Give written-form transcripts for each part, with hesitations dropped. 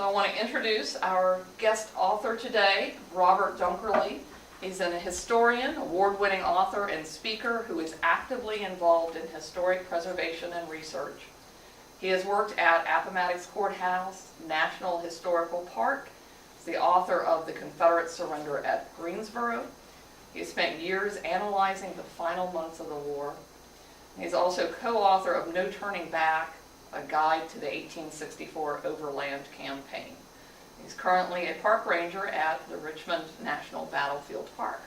So I want to introduce our guest author today, Robert Dunkerly. He's a historian, award-winning author, and speaker who is actively involved in historic preservation and research. He has worked at Appomattox Courthouse, National Historical Park. He's the author of The Confederate Surrender at Greensboro. He has spent years analyzing the final months of the war. He's also co-author of No Turning Back, a guide to the 1864 Overland Campaign. He's currently a park ranger at the Richmond National Battlefield Park.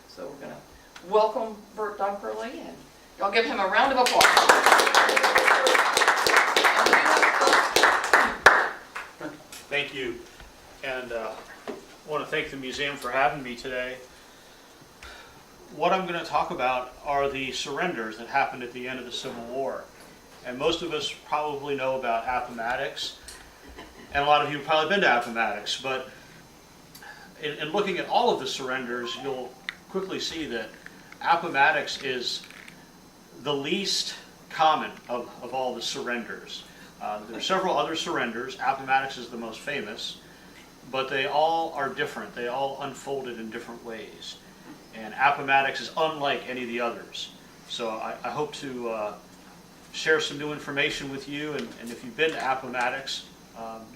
So we're going to welcome Bert Dunkerly, and y'all give him a round of applause. Thank you, and I want to thank the museum for having me today. What I'm going to talk about are the surrenders that happened at the end of the Civil War. And most of us probably know about Appomattox, and a lot of you have probably been to Appomattox, but in looking at all of the surrenders, you'll quickly see that Appomattox is the least common of all the surrenders. There are several other surrenders. Appomattox is the most famous, but they all are different. They all unfolded in different ways. And Appomattox is unlike any of the others. So I hope to share some new information with you, and if you've been to Appomattox,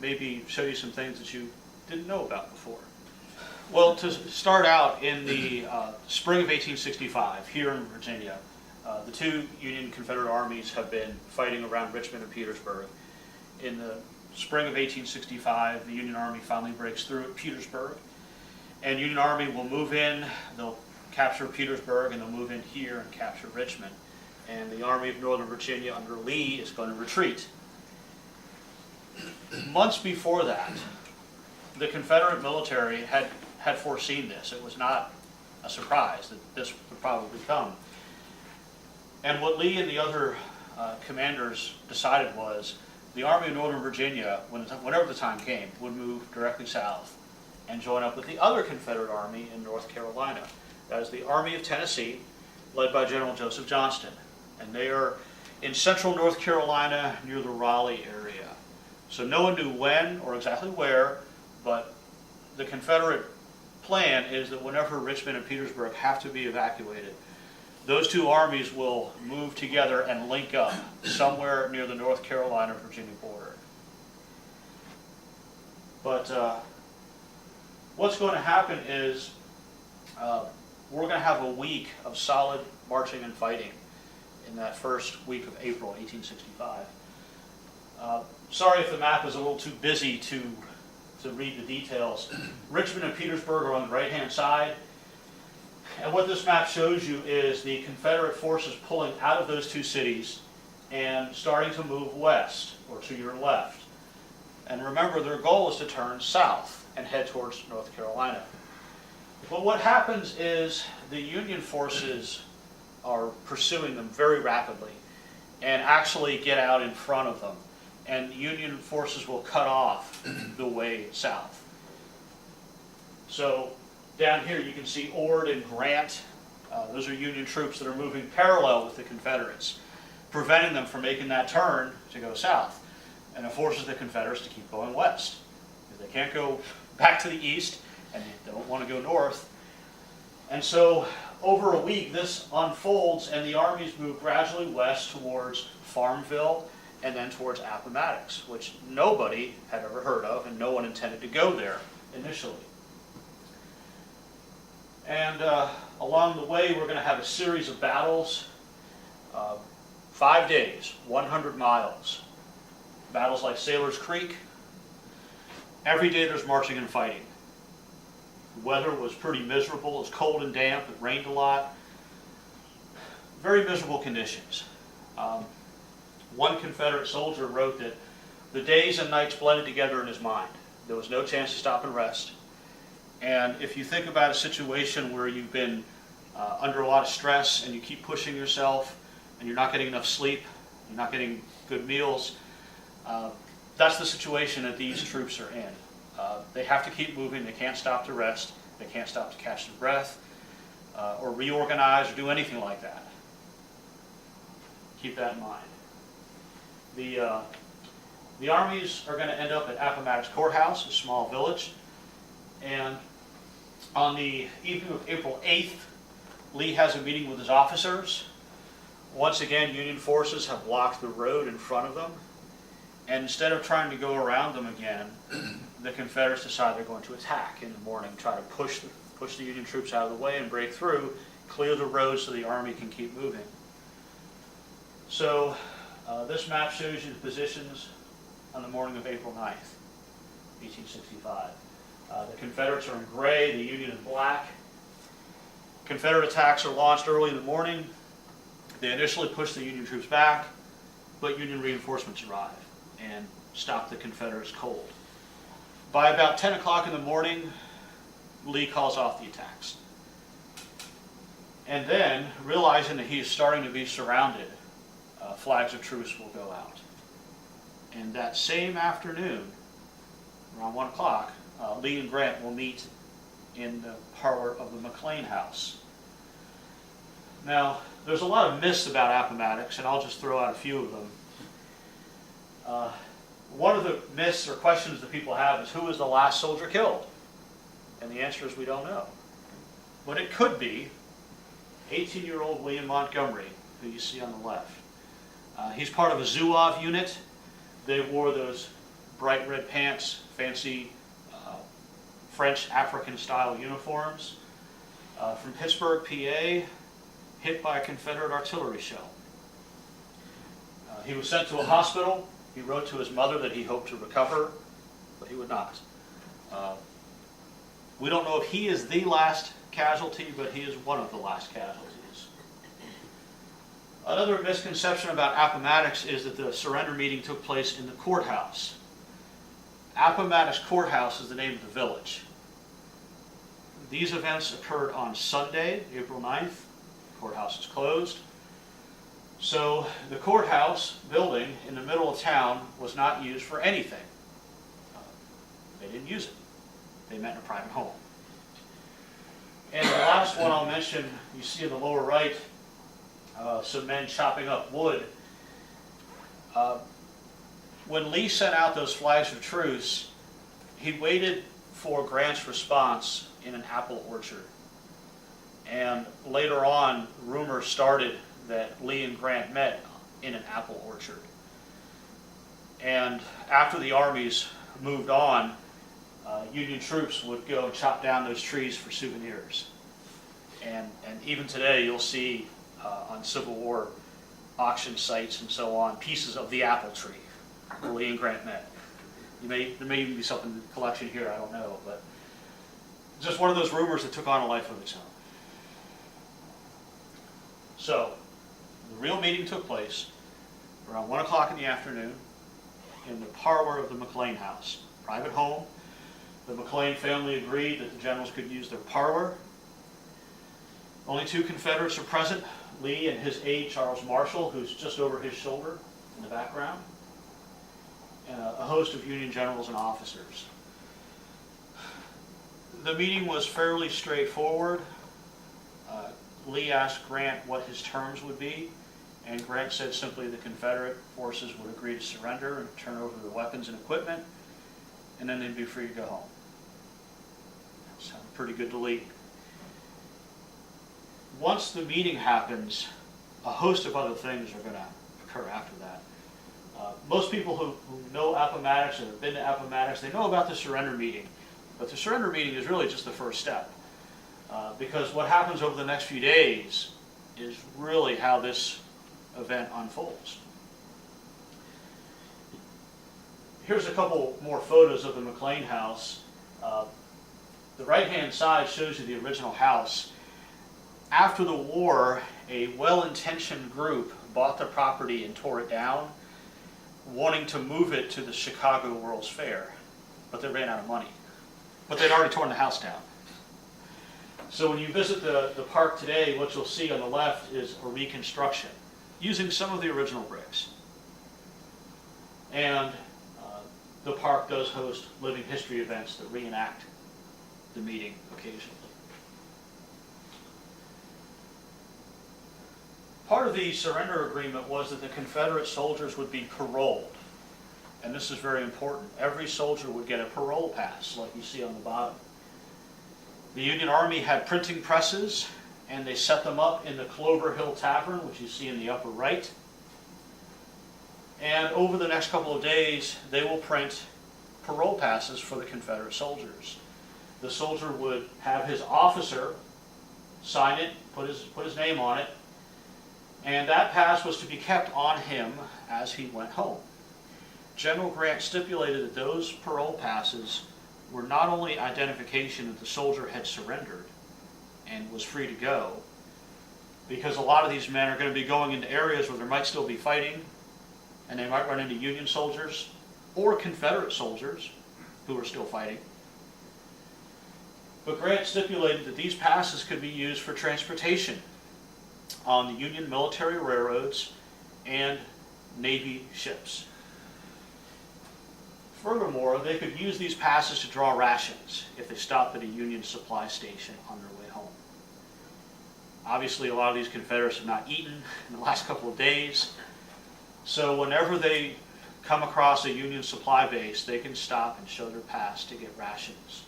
maybe show you some things that you didn't know about before. Well, to start out, in the spring of 1865, here in Virginia, the two Union Confederate armies have been fighting around Richmond and Petersburg. In the spring of 1865, the Union Army finally breaks through at Petersburg, and Union Army will move in, they'll capture Petersburg, and they'll move in here and capture Richmond. And the Army of Northern Virginia under Lee is going to retreat. Months before that, the Confederate military had foreseen this. It was not a surprise that this would probably come. And what Lee and the other commanders decided was the Army of Northern Virginia, whenever the time came, would move directly south and join up with the other Confederate Army in North Carolina. That is the Army of Tennessee, led by General Joseph Johnston. And they are in central North Carolina near the Raleigh area. So no one knew when or exactly where, but the Confederate plan is that whenever Richmond and Petersburg have to be evacuated, those two armies will move together and link up somewhere near the North Carolina-Virginia border. But what's going to happen is we're going to have a week of solid marching and fighting in that first week of April 1865. Sorry if the map is a little too busy to read the details. Richmond and Petersburg are on the right-hand side. And what this map shows you is the Confederate forces pulling out of those two cities and starting to move west, or to your left. And remember, their goal is to turn south and head towards North Carolina. But what happens is the Union forces are pursuing them very rapidly and actually get out in front of them. And Union forces will cut off the way south. So down here you can see Ord and Grant. Those are Union troops that are moving parallel with the Confederates, preventing them from making that turn to go south. And it forces the Confederates to keep going west, because they can't go back to the east and they don't want to go north. And so over a week this unfolds, and the armies move gradually west towards Farmville and then towards Appomattox, which nobody had ever heard of and no one intended to go there initially. And along the way we're going to have a series of battles, 5 days, 100 miles. Battles like Sailor's Creek. Every day there's marching and fighting. The weather was pretty miserable. It was cold and damp. It rained a lot. Very miserable conditions. One Confederate soldier wrote that the days and nights blended together in his mind. There was no chance to stop and rest. And if you think about a situation where you've been under a lot of stress and you keep pushing yourself and you're not getting enough sleep, you're not getting good meals, that's the situation that these troops are in. They have to keep moving. They can't stop to rest. They can't stop to catch their breath or reorganize or do anything like that. – Keep that in mind. The armies are going to end up at Appomattox Courthouse, a small village. And on the evening of April 8th, Lee has a meeting with his officers. Once again, Union forces have blocked the road in front of them. And instead of trying to go around them again, the Confederates decide they're going to attack in the morning, try to push the Union troops out of the way and break through, clear the road so the army can keep moving. So this map shows you the positions on the morning of April 9th, 1865. The Confederates are in gray, the Union in black. Confederate attacks are launched early in the morning. They initially push the Union troops back, but Union reinforcements arrive and stop the Confederates cold. By about 10 o'clock in the morning, Lee calls off the attacks. And then, realizing that he is starting to be surrounded, flags of truce will go out. And that same afternoon, around 1 o'clock, Lee and Grant will meet in the parlor of the McLean house. Now, there's a lot of myths about Appomattox, and I'll just throw out a few of them. One of the myths or questions that people have is, who was the last soldier killed? And the answer is, we don't know. But it could be 18-year-old William Montgomery, who you see on the left. He's part of a Zouave unit. They wore those bright red pants, fancy French African-style uniforms. From Pittsburgh, PA, hit by a Confederate artillery shell. He was sent to a hospital. He wrote to his mother that he hoped to recover, but he would not. We don't know if he is the last casualty, but he is one of the last casualties. Another misconception about Appomattox is that the surrender meeting took place in the courthouse. Appomattox Courthouse is the name of the village. These events occurred on Sunday, April 9th. The courthouse is closed. So the courthouse building in the middle of town was not used for anything. They didn't use it. They met in a private home. And the last one I'll mention, you see in the lower right, some men chopping up wood. When Lee sent out those flags of truce, he waited for Grant's response in an apple orchard. And later on, rumors started that Lee and Grant met in an apple orchard. And after the armies moved on, Union troops would go and chop down those trees for souvenirs. And even today, you'll see on Civil War auction sites and so on, pieces of the apple tree where Lee and Grant met. There may even be something in the collection here, I don't know, but just one of those rumors that took on a life of its own. So, the real meeting took place around 1 o'clock in the afternoon in the parlor of the McLean house, private home. The McLean family agreed that the generals could use their parlor. Only 2 Confederates are present, Lee and his aide, Charles Marshall, who's just over his shoulder in the background, and a host of Union generals and officers. The meeting was fairly straightforward. Lee asked Grant what his terms would be, and Grant said simply the Confederate forces would agree to surrender and turn over the weapons and equipment, and then they'd be free to go home. That sounded pretty good to Lee. Once the meeting happens, a host of other things are going to occur after that. Most people who know Appomattox or have been to Appomattox, they know about the surrender meeting. But the surrender meeting is really just the first step. Because what happens over the next few days is really how this event unfolds. Here's a couple more photos of the McLean house. The right-hand side shows you the original house. After the war, a well-intentioned group bought the property and tore it down, wanting to move it to the Chicago World's Fair, but they ran out of money. But they'd already torn the house down. So when you visit the park today, what you'll see on the left is a reconstruction using some of the original bricks. And the park does host living history events that reenact the meeting occasionally. Part of the surrender agreement was that the Confederate soldiers would be paroled. and this is very important, every soldier would get a parole pass, like you see on the bottom. The Union Army had printing presses, and they set them up in the Clover Hill Tavern, which you see in the upper right. And over the next couple of days, they will print parole passes for the Confederate soldiers. The soldier would have his officer sign it, put his name on it, and that pass was to be kept on him as he went home. General Grant stipulated that those parole passes were not only identification that the soldier had surrendered and was free to go, because a lot of these men are going to be going into areas where there might still be fighting, and they might run into Union soldiers or Confederate soldiers who are still fighting. But Grant stipulated that these passes could be used for transportation on the Union military railroads and Navy ships. Furthermore, they could use these passes to draw rations if they stopped at a Union supply station on their way home. Obviously, a lot of these Confederates have not eaten in the last couple of days, so whenever they come across a Union supply base, they can stop and show their pass to get rations.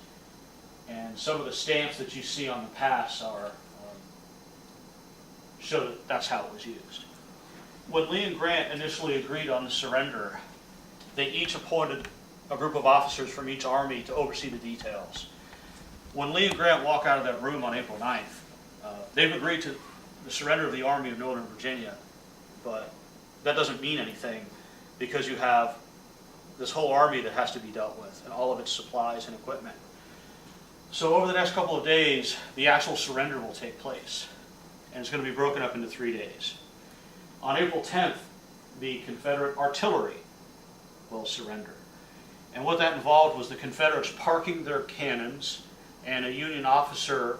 And some of the stamps that you see on the pass show that that's how it was used. When Lee and Grant initially agreed on the surrender, they each appointed a group of officers from each army to oversee the details. When Lee and Grant walk out of that room on April 9th, they've agreed to the surrender of the Army of Northern Virginia, but that doesn't mean anything because you have this whole army that has to be dealt with and all of its supplies and equipment. So over the next couple of days, the actual surrender will take place, and it's going to be broken up into 3 days. On April 10th, the Confederate artillery will surrender. And what that involved was the Confederates parking their cannons and a Union officer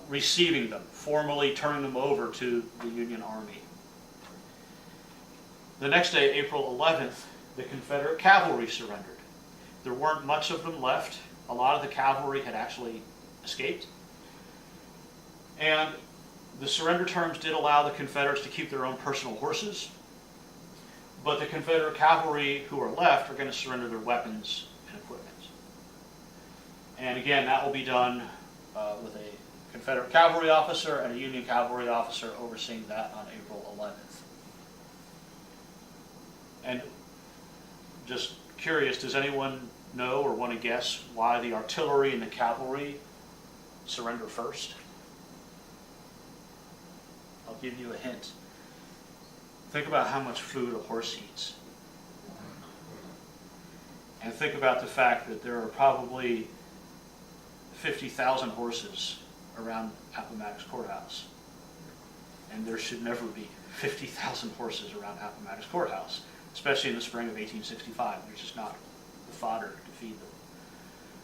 receiving them, formally turning them over to the Union Army. The next day, April 11th, the Confederate cavalry surrendered. There weren't much of them left. A lot of the cavalry had actually escaped. And the surrender terms did allow the Confederates to keep their own personal horses, but the Confederate cavalry who are left are going to surrender their weapons and equipment. And again, that will be done with a Confederate cavalry officer and a Union cavalry officer overseeing that on April 11th. And just curious, does anyone know or want to guess why the artillery and the cavalry surrender first? I'll give you a hint. Think about how much food a horse eats. And think about the fact that there are probably 50,000 horses around Appomattox Courthouse. And there should never be 50,000 horses around Appomattox Courthouse, especially in the spring of 1865. There's just not the fodder to feed them.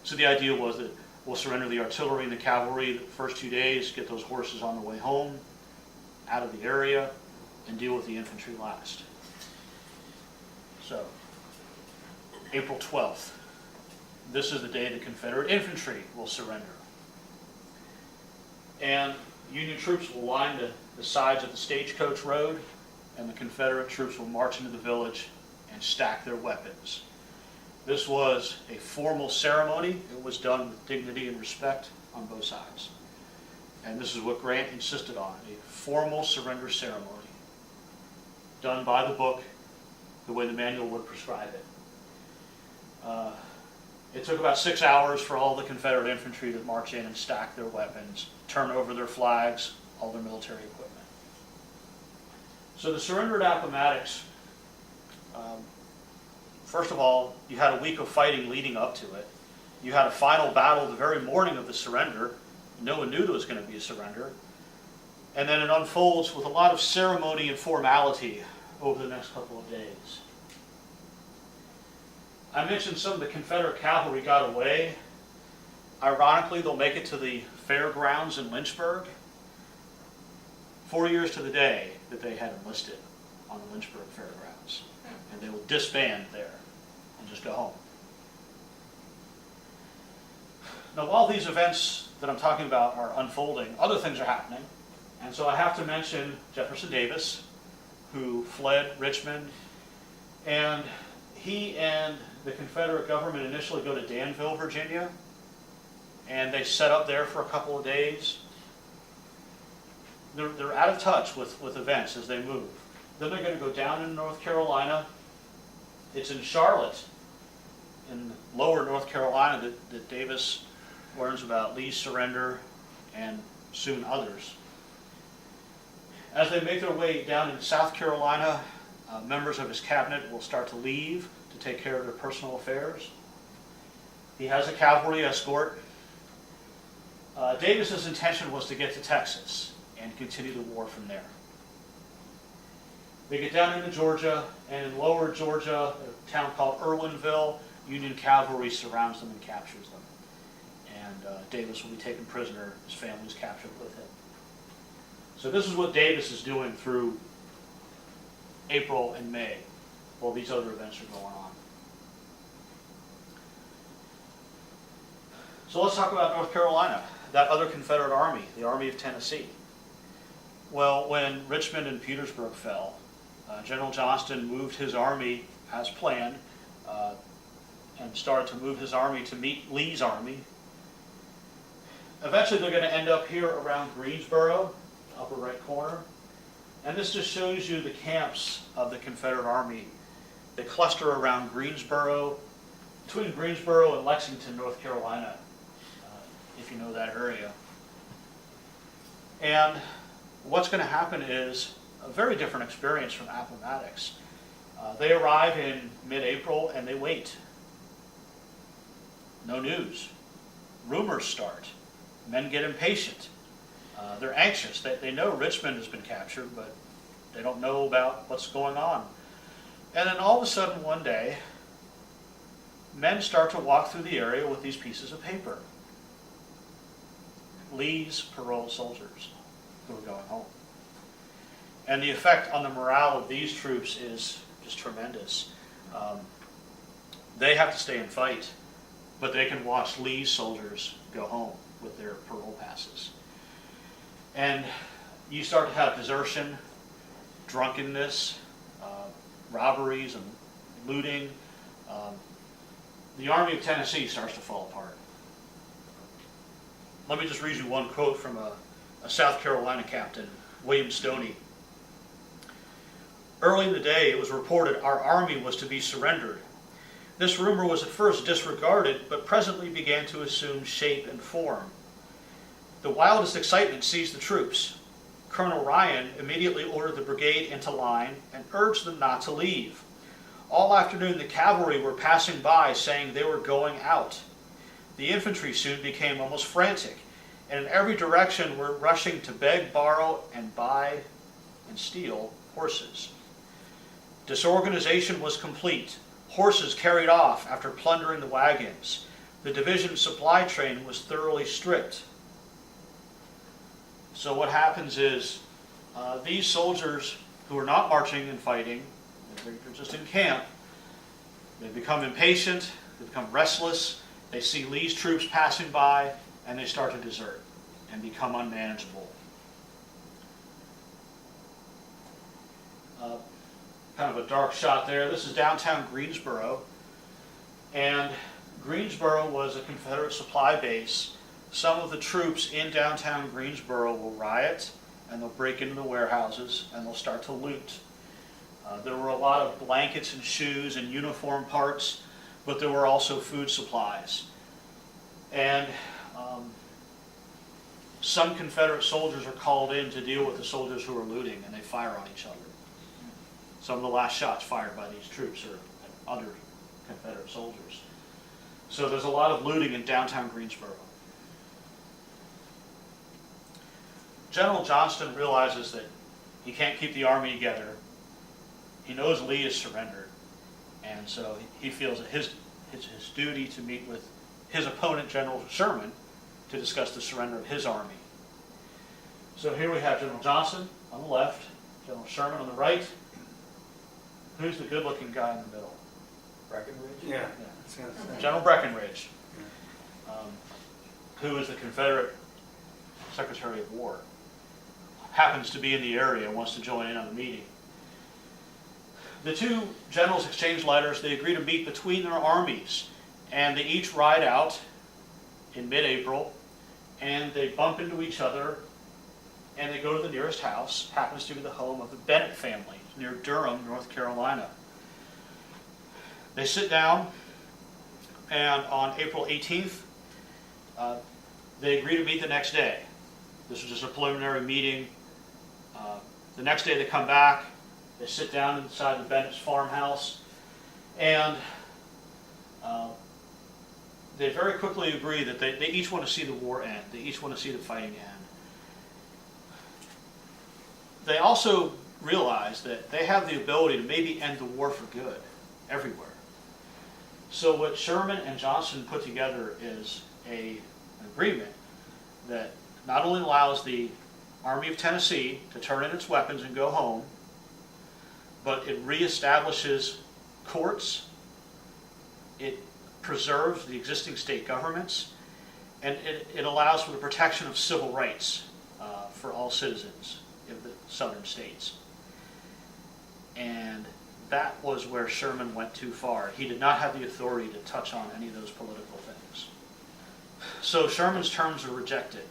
So the idea was that we'll surrender the artillery and the cavalry the first 2 days, get those horses on the way home, out of the area, and deal with the infantry last. So, April 12th. This is the day the Confederate infantry will surrender. And Union troops will line the sides of the Stagecoach Road, and the Confederate troops will march into the village and stack their weapons. This was a formal ceremony. It was done with dignity and respect on both sides. And this is what Grant insisted on, a formal surrender ceremony, done by the book, the way the manual would prescribe it. It took about 6 hours for all the Confederate infantry to march in and stack their weapons, turn over their flags, all their military equipment. So the surrender at Appomattox, first of all, you had a week of fighting leading up to it. You had a final battle the very morning of the surrender. No one knew there was going to be a surrender. And then it unfolds with a lot of ceremony and formality over the next couple of days. I mentioned some of the Confederate cavalry got away. Ironically, they'll make it to the fairgrounds in Lynchburg 4 years to the day that they had enlisted on the Lynchburg fairgrounds. And they will disband there and just go home. Now, while these events that I'm talking about are unfolding, other things are happening. And so I have to mention Jefferson Davis, who fled Richmond, and he and the Confederate government initially go to Danville, Virginia, and they set up there for a couple of days. They're out of touch with events as they move. Then they're going to go down in North Carolina. It's in Charlotte, in lower North Carolina, that Davis learns about Lee's surrender and soon others. As they make their way down into South Carolina, members of his cabinet will start to leave to take care of their personal affairs. He has a cavalry escort. Davis's intention was to get to Texas and continue the war from there. They get down into Georgia, and in lower Georgia, a town called Irwinville, Union cavalry surrounds them and captures them. And Davis will be taken prisoner. His family is captured with him. So this is what Davis is doing through April and May, while these other events are going on. So let's talk about North Carolina, that other Confederate army, the Army of Tennessee. Well, when Richmond and Petersburg fell, General Johnston moved his army as planned and started to move his army to meet Lee's army. Eventually they're going to end up here around Greensboro, upper right corner. And this just shows you the camps of the Confederate Army. They cluster around Greensboro, between Greensboro and Lexington, North Carolina, if you know that area. And what's going to happen is a very different experience from Appomattox. They arrive in mid-April and they wait. No news. Rumors start. Men get impatient. They're anxious. They know Richmond has been captured, but they don't know about what's going on. And then all of a sudden one day, men start to walk through the area with these pieces of paper. Lee's parole soldiers who are going home. And the effect on the morale of these troops is just tremendous. They have to stay and fight, but they can watch Lee's soldiers go home with their parole passes. And you start to have desertion, drunkenness, robberies and looting. The Army of Tennessee starts to fall apart. Let me just read you one quote from a South Carolina captain, William Stoney. Early in the day, it was reported our army was to be surrendered. This rumor was at first disregarded, but presently began to assume shape and form. The wildest excitement seized the troops. Colonel Ryan immediately ordered the brigade into line and urged them not to leave. All afternoon, the cavalry were passing by saying they were going out. The infantry soon became almost frantic, and in every direction were rushing to beg, borrow, and buy and steal horses. Disorganization was complete. Horses carried off after plundering the wagons. The division supply train was thoroughly stripped. So what happens is these soldiers who are not marching and fighting, they're just in camp, they become impatient, they become restless, they see Lee's troops passing by, and they start to desert and become unmanageable. Kind of a dark shot there. This is downtown Greensboro, and Greensboro was a Confederate supply base. Some of the troops in downtown Greensboro will riot, and they'll break into the warehouses, and they'll start to loot. There were a lot of blankets and shoes and uniform parts, but there were also food supplies. And some Confederate soldiers are called in to deal with the soldiers who are looting, and they fire on each other. Some of the last shots fired by these troops are other Confederate soldiers. So there's a lot of looting in downtown Greensboro. General Johnston realizes that he can't keep the army together. He knows Lee is surrendered, and so he feels that his duty to meet with his opponent, General Sherman, to discuss the surrender of his army. So here we have General Johnston on the left, General Sherman on the right. Who's the good-looking guy in the middle? Breckinridge? Yeah. General Breckinridge, who is the Confederate Secretary of War, happens to be in the area and wants to join in on the meeting. the two generals exchange letters. They agree to meet between their armies, and they each ride out in mid-April, and they bump into each other, and they go to the nearest house. Happens to be the home of the Bennett family near Durham, North Carolina. They sit down, and on April 18th, they agree to meet the next day. This was just a preliminary meeting. The next day they come back, they sit down inside the Bennett's farmhouse, and they very quickly agree that they each want to see the war end. They each want to see the fighting end. They also realize that they have the ability to maybe end the war for good everywhere. So what Sherman and Johnston put together is an agreement that not only allows the Army of Tennessee to turn in its weapons and go home, but it reestablishes courts, it preserves the existing state governments, and it allows for the protection of civil rights for all citizens of the southern states. And that was where Sherman went too far. He did not have the authority to touch on any of those political things. So Sherman's terms were rejected.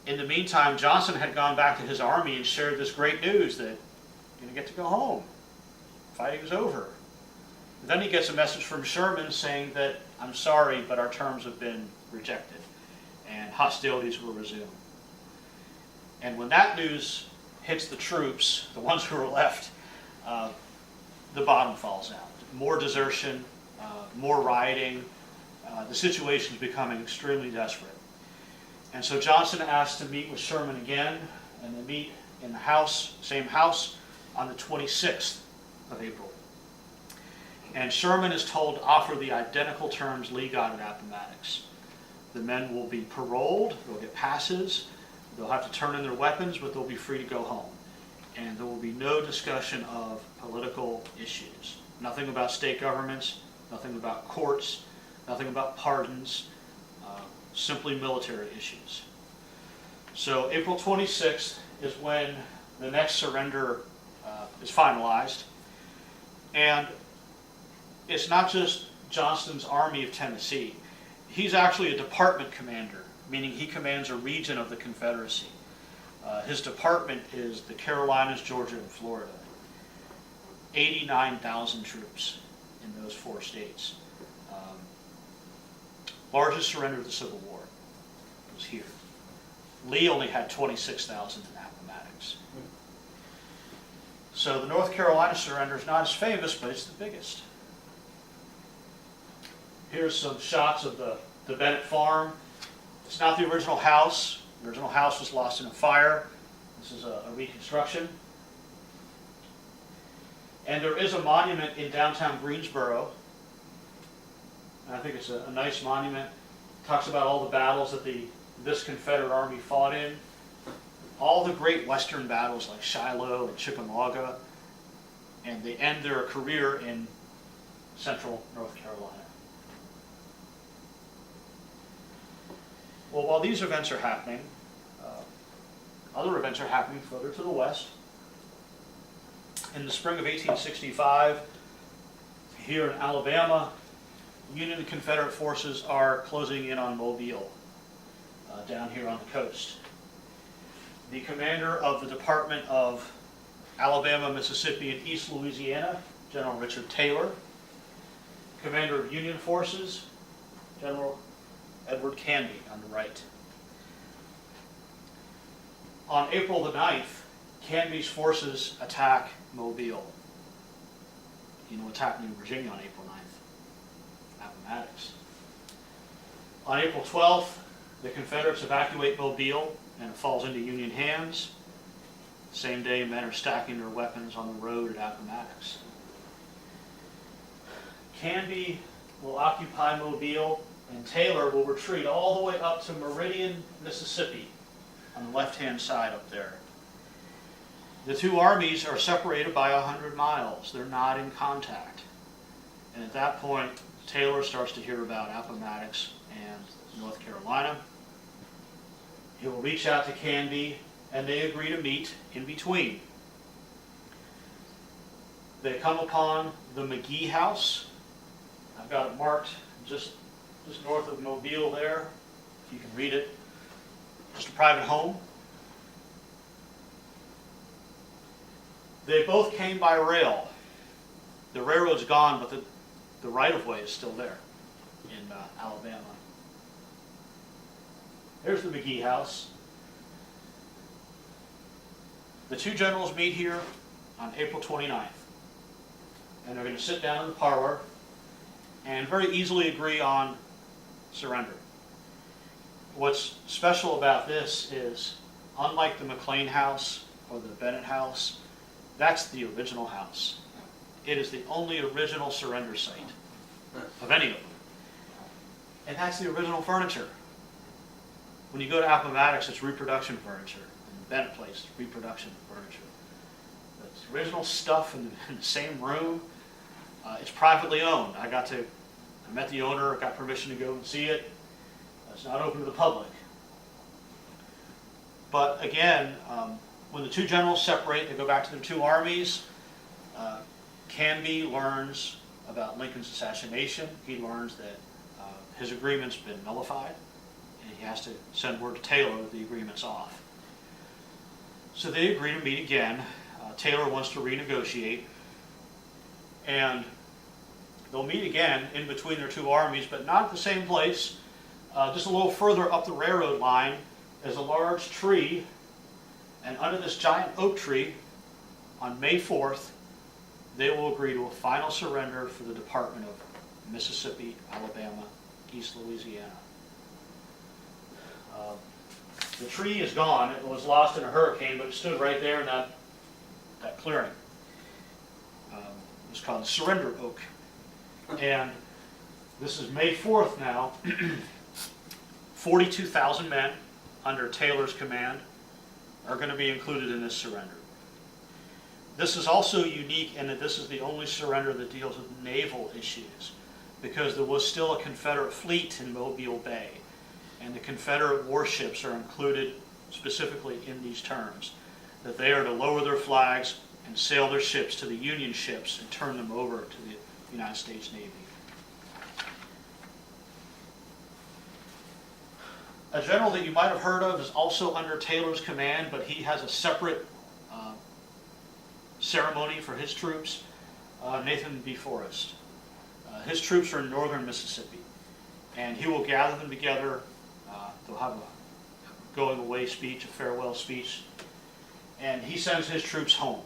In the meantime, Johnston had gone back to his army and shared this great news that you're going to get to go home. Fighting is over. Then he gets a message from Sherman saying that, I'm sorry, but our terms have been rejected, and hostilities will resume. And when that news hits the troops, the ones who are left, the bottom falls out. More desertion, more rioting. The situation is becoming extremely desperate. And so Johnston asked to meet with Sherman again, and they meet in the house, same house, on the 26th of April. And Sherman is told to offer the identical terms Lee got at Appomattox. The men will be paroled, they'll get passes, they'll have to turn in their weapons, but they'll be free to go home. And there will be no discussion of political issues. Nothing about state governments, nothing about courts, nothing about pardons, simply military issues. So April 26th is when the next surrender is finalized. And it's not just Johnston's Army of Tennessee. He's actually a department commander, meaning he commands a region of the Confederacy. His department is the Carolinas, Georgia, and Florida. 89,000 troops in those four states. Largest surrender of the Civil War was here. Lee only had 26,000 in Appomattox. So the North Carolina surrender is not as famous, but it's the biggest. Here's some shots of the Bennett farm. It's not the original house. The original house was lost in a fire. This is a reconstruction. And there is a monument in downtown Greensboro. And I think it's a nice monument. It talks about all the battles that this Confederate Army fought in. All the great Western battles like Shiloh and Chickamauga. And they end their career in central North Carolina. Well, while these events are happening, other events are happening further to the west. In the spring of 1865, here in Alabama, Union and Confederate forces are closing in on Mobile, down here on the coast. The commander of the Department of Alabama, Mississippi, and East Louisiana, General Richard Taylor. Commander of Union forces, General Edward Canby on the right. On April the 9th, Canby's forces attack Mobile. You know what's happening in Virginia on April 9th? Appomattox. On April 12th, the Confederates evacuate Mobile and it falls into Union hands. Same day, men are stacking their weapons on the road at Appomattox. Canby will occupy Mobile, and Taylor will retreat all the way up to Meridian, Mississippi, on the left-hand side up there. The two armies are separated by 100 miles. They're not in contact. And at that point, Taylor starts to hear about Appomattox and North Carolina. He will reach out to Canby, and they agree to meet in between. They come upon the McGee house. I've got it marked just north of Mobile there, if you can read it. Just a private home. They both came by rail. The railroad's gone, but the right-of-way is still there in Alabama. Here's the McGee house. The two generals meet here on April 29th. And they're going to sit down in the parlor and very easily agree on surrender. What's special about this is, unlike the McLean house or the Bennett house, that's the original house. It is the only original surrender site of any of them. And that's the original furniture. When you go to Appomattox, it's reproduction furniture. In the Bennett place, it's reproduction furniture. It's original stuff in the same room. It's privately owned. I met the owner, got permission to go and see it. It's not open to the public. But again, when the two generals separate, they go back to their two armies. Canby learns about Lincoln's assassination. He learns that his agreement's been nullified, and he has to send word to Taylor that the agreement's off. So they agree to meet again. Taylor wants to renegotiate, and they'll meet again in between their two armies, but not at the same place. Just a little further up the railroad line is a large tree, and under this giant oak tree, on May 4th, they will agree to a final surrender for the Department of Mississippi, Alabama, East Louisiana. The tree is gone. It was lost in a hurricane, but it stood right there in that clearing. It was called the Surrender Oak. And this is May 4th now. 42,000 men under Taylor's command are going to be included in this surrender. This is also unique in that this is the only surrender that deals with naval issues, because there was still a Confederate fleet in Mobile Bay, and the Confederate warships are included specifically in these terms, that they are to lower their flags and sail their ships to the Union ships and turn them over to the United States Navy. A general that you might have heard of is also under Taylor's command, but he has a separate ceremony for his troops, Nathan B. Forrest. His troops are in northern Mississippi, and he will gather them together. They'll have a going away speech, a farewell speech, and he sends his troops home.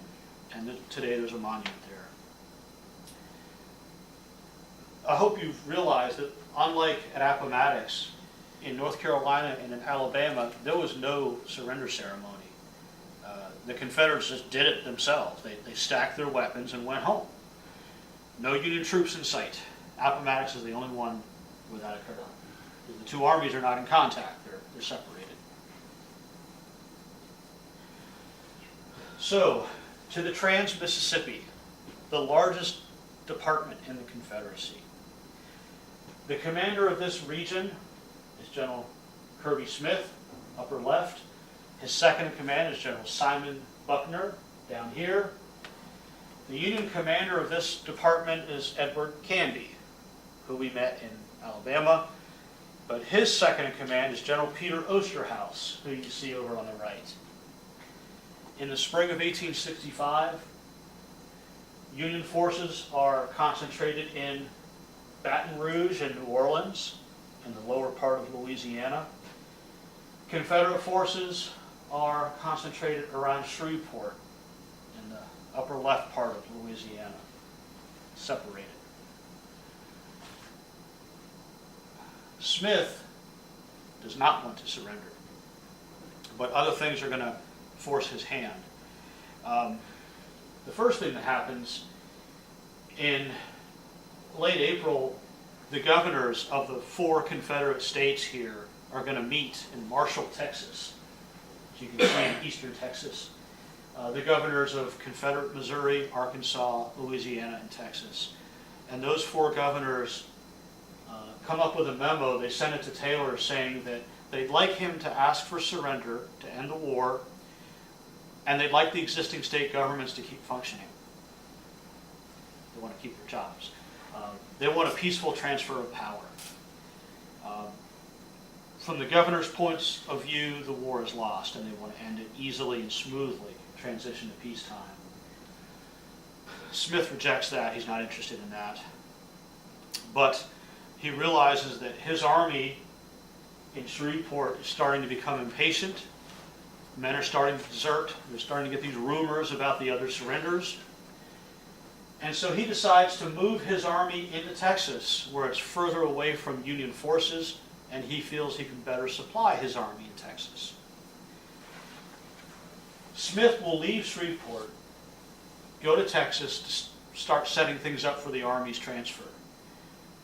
And today there's a monument there. I hope you've realized that unlike at Appomattox, in North Carolina and in Alabama, there was no surrender ceremony. The Confederates just did it themselves. They stacked their weapons and went home. No Union troops in sight. Appomattox is the only one where that occurred. The two armies are not in contact. They're separated. So, to the Trans-Mississippi, the largest department in the Confederacy. The commander of this region is General Kirby Smith, upper left. His second in command is General Simon Buckner, down here. The Union commander of this department is Edward Canby, who we met in Alabama. But his second in command is General Peter Osterhaus, who you see over on the right. In the spring of 1865, Union forces are concentrated in Baton Rouge and New Orleans, in the lower part of Louisiana. Confederate forces are concentrated around Shreveport, in the upper left part of Louisiana, separated. Smith does not want to surrender, but other things are going to force his hand. The first thing that happens, in late April, the governors of the 4 Confederate states here are going to meet in Marshall, Texas, as you can see in eastern Texas. The governors of Confederate Missouri, Arkansas, Louisiana, and Texas. And those 4 governors come up with a memo. They send it to Taylor saying that they'd like him to ask for surrender to end the war, and they'd like the existing state governments to keep functioning. They want to keep their jobs. They want a peaceful transfer of power. From the governor's point of view, the war is lost, and they want to end it easily and smoothly, transition to peacetime. Smith rejects that. He's not interested in that. But he realizes that his army in Shreveport is starting to become impatient. Men are starting to desert. They're starting to get these rumors about the other surrenders. And so he decides to move his army into Texas, where it's further away from Union forces, and he feels he can better supply his army in Texas. Smith will leave Shreveport, go to Texas to start setting things up for the Army's transfer.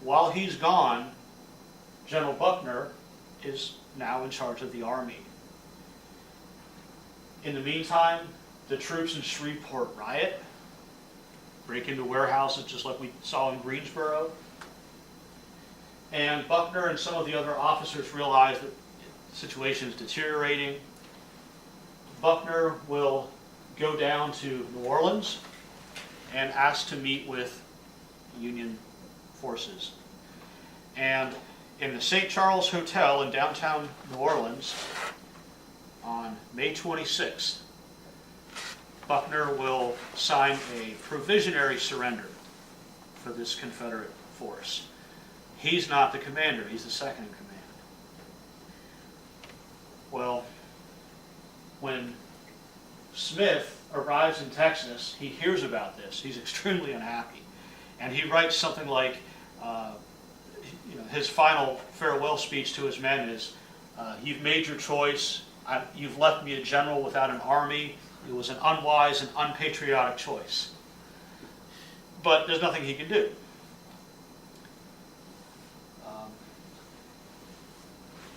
While he's gone, General Buckner is now in charge of the Army. In the meantime, the troops in Shreveport riot, break into warehouses just like we saw in Greensboro. And Buckner and some of the other officers realize that the situation is deteriorating. Buckner will go down to New Orleans and ask to meet with Union forces. And in the St. Charles Hotel in downtown New Orleans on May 26th, Buckner will sign a provisionary surrender for this Confederate force. He's not the commander, he's the second in command. Well, when Smith arrives in Texas, he hears about this. He's extremely unhappy. And he writes something like, his final farewell speech to his men is, "You've made your choice. You've left me a general without an army. It was an unwise and unpatriotic choice." But there's nothing he can do.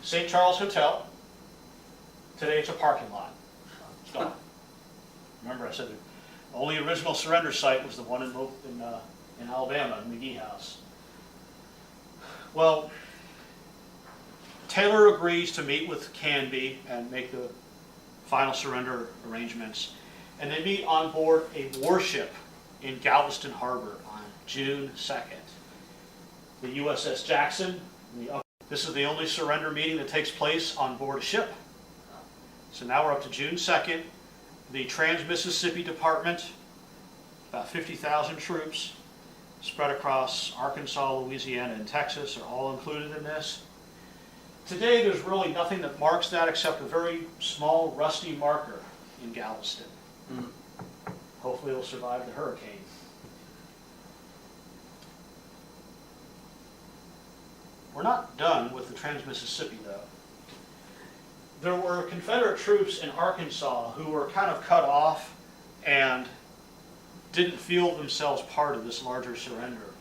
St. Charles Hotel. Today it's a parking lot. It's gone. Remember, I said the only original surrender site was the one in Alabama, in McGee House. Well, Taylor agrees to meet with Canby and make the final surrender arrangements. And they meet on board a warship in Galveston Harbor on June 2nd. The USS Jackson. This is the only surrender meeting that takes place on board a ship. So now we're up to June 2nd. The Trans-Mississippi Department, about 50,000 troops, spread across Arkansas, Louisiana, and Texas, are all included in this. Today, there's really nothing that marks that except a very small, rusty marker in Galveston. Hopefully it'll survive the hurricane. We're not done with the Trans-Mississippi, though. There were Confederate troops in Arkansas who were kind of cut off and didn't feel themselves part of this larger surrender.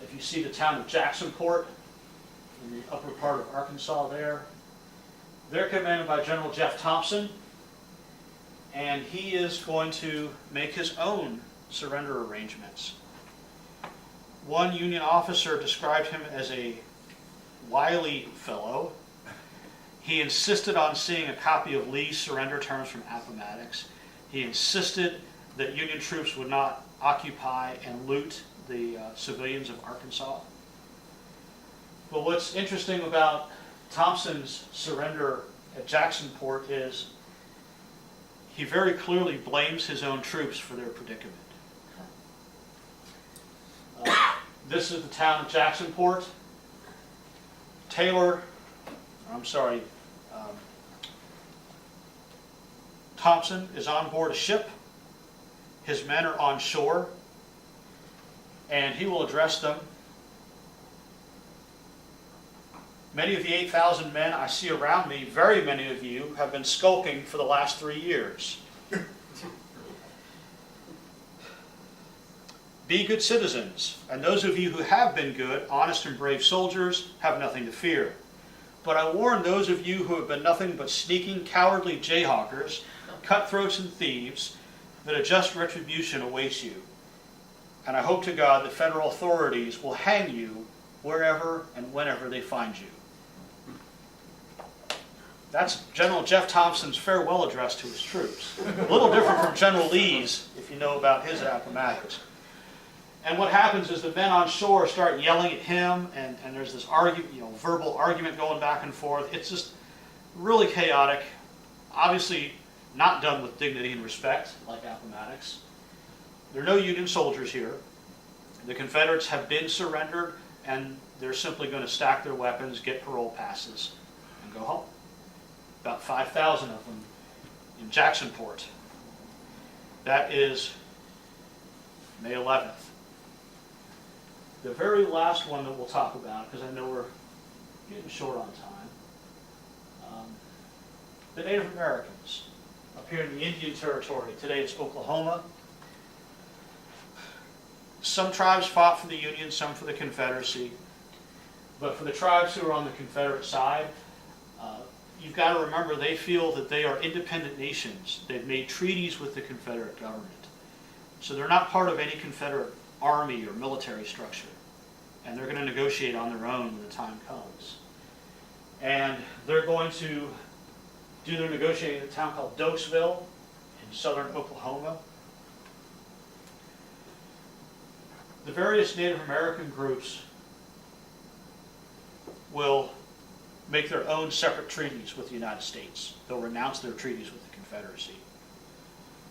If you see the town of Jacksonport in the upper part of Arkansas there, they're commanded by General Jeff Thompson, and he is going to make his own surrender arrangements. One Union officer described him as a wily fellow. He insisted on seeing a copy of Lee's surrender terms from Appomattox. He insisted that Union troops would not occupy and loot the civilians of Arkansas. But what's interesting about Thompson's surrender at Jacksonport is he very clearly blames his own troops for their predicament. This is the town of Jacksonport. Thompson is on board a ship. His men are on shore, and he will address them. Many of the 8,000 men I see around me, very many of you, have been skulking for the last 3 years. Be good citizens, and those of you who have been good, honest and brave soldiers have nothing to fear. But I warn those of you who have been nothing but sneaking, cowardly jayhawkers, cutthroats and thieves, that a just retribution awaits you. And I hope to God that federal authorities will hang you wherever and whenever they find you. That's General Jeff Thompson's farewell address to his troops. A little different from General Lee's, if you know about his Appomattox. And what happens is the men on shore start yelling at him, and there's this verbal argument going back and forth. It's just really chaotic. Obviously not done with dignity and respect, like Appomattox. There are no Union soldiers here. The Confederates have been surrendered, and they're simply going to stack their weapons, get parole passes, and go home. About 5,000 of them in Jacksonport. That is May 11th. The very last one that we'll talk about, because I know we're getting short on time, the Native Americans up here in the Indian Territory. Today it's Oklahoma. Some tribes fought for the Union, some for the Confederacy. But for the tribes who are on the Confederate side, you've got to remember they feel that they are independent nations. They've made treaties with the Confederate government. So they're not part of any Confederate army or military structure. And they're going to negotiate on their own when the time comes. And they're going to do their negotiating in a town called Dokesville in southern Oklahoma. The various Native American groups will make their own separate treaties with the United States. They'll renounce their treaties with the Confederacy.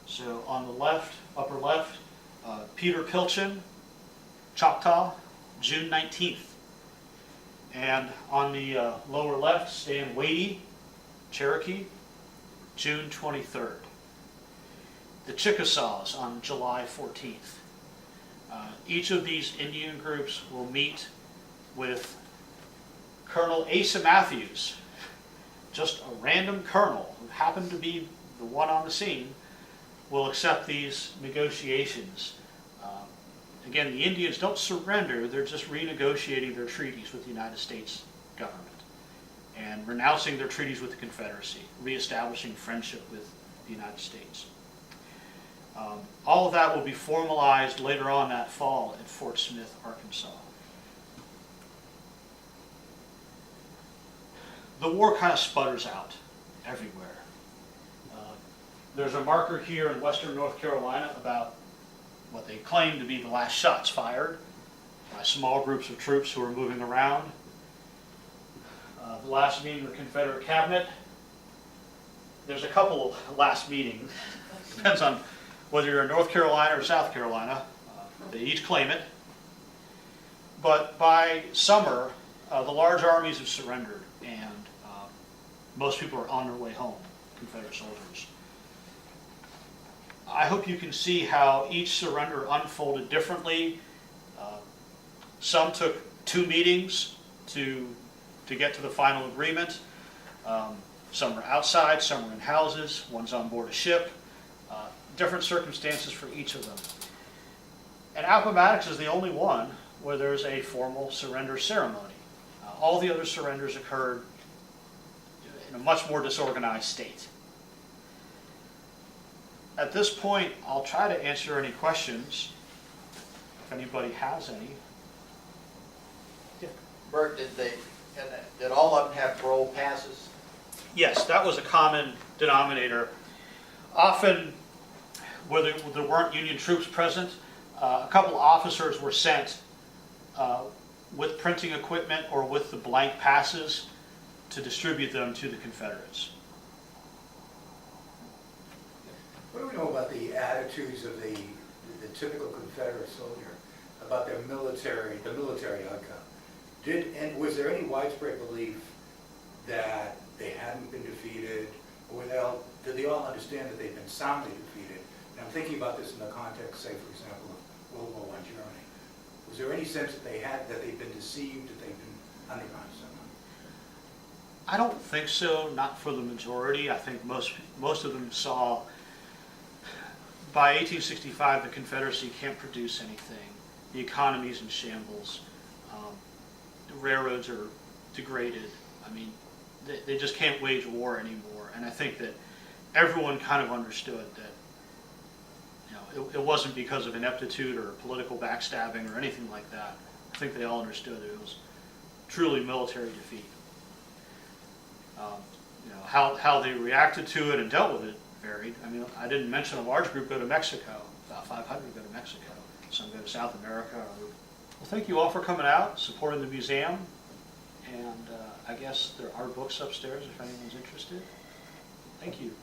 So on the left, upper left, Peter Pilchin, Choctaw, June 19th. And on the lower left, Stan Wadey, Cherokee, June 23rd. The Chickasaws on July 14th. Each of these Indian groups will meet with Colonel Asa Matthews, just a random colonel who happened to be the one on the scene, will accept these negotiations. Again, the Indians don't surrender, they're just renegotiating their treaties with the United States government and renouncing their treaties with the Confederacy, reestablishing friendship with the United States. All of that will be formalized later on that fall at Fort Smith, Arkansas. The war kind of sputters out everywhere. There's a marker here in western North Carolina about what they claim to be the last shots fired by small groups of troops who are moving around. The last meeting of the Confederate cabinet. There's a couple of last meetings. Depends on whether you're in North Carolina or South Carolina. They each claim it. But by summer, the large armies have surrendered, and most people are on their way home, Confederate soldiers. I hope you can see how each surrender unfolded differently. Some took 2 meetings to get to the final agreement. Some were outside, some were in houses, one's on board a ship. Different circumstances for each of them. And Appomattox is the only one where there's a formal surrender ceremony. All the other surrenders occurred in a much more disorganized state. At this point, I'll try to answer any questions, if anybody has any. Bert, did all of them have parole passes? Yes, that was a common denominator. Often, where there weren't Union troops present, a couple officers were sent with printing equipment or with the blank passes to distribute them to the Confederates. What do we know about the attitudes of the typical Confederate soldier, about the military outcome? And was there any widespread belief that they hadn't been defeated, or did they all understand that they'd been soundly defeated? And I'm thinking about this in the context, say, for example, of World War I Germany. Was there any sense that they'd been deceived, that they'd been underground somehow? I don't think so, not for the majority. I think most of them saw, by 1865, the Confederacy can't produce anything. The economy's in shambles. The railroads are degraded. I mean, they just can't wage war anymore. And I think that everyone kind of understood that it wasn't because of ineptitude or political backstabbing or anything like that. I think they all understood that it was truly military defeat. How they reacted to it and dealt with it varied. I mean, I didn't mention a large group go to Mexico. About 500 go to Mexico. some go to South America. Well, thank you all for coming out, supporting the museum, and I guess there are books upstairs if anyone's interested. Thank you.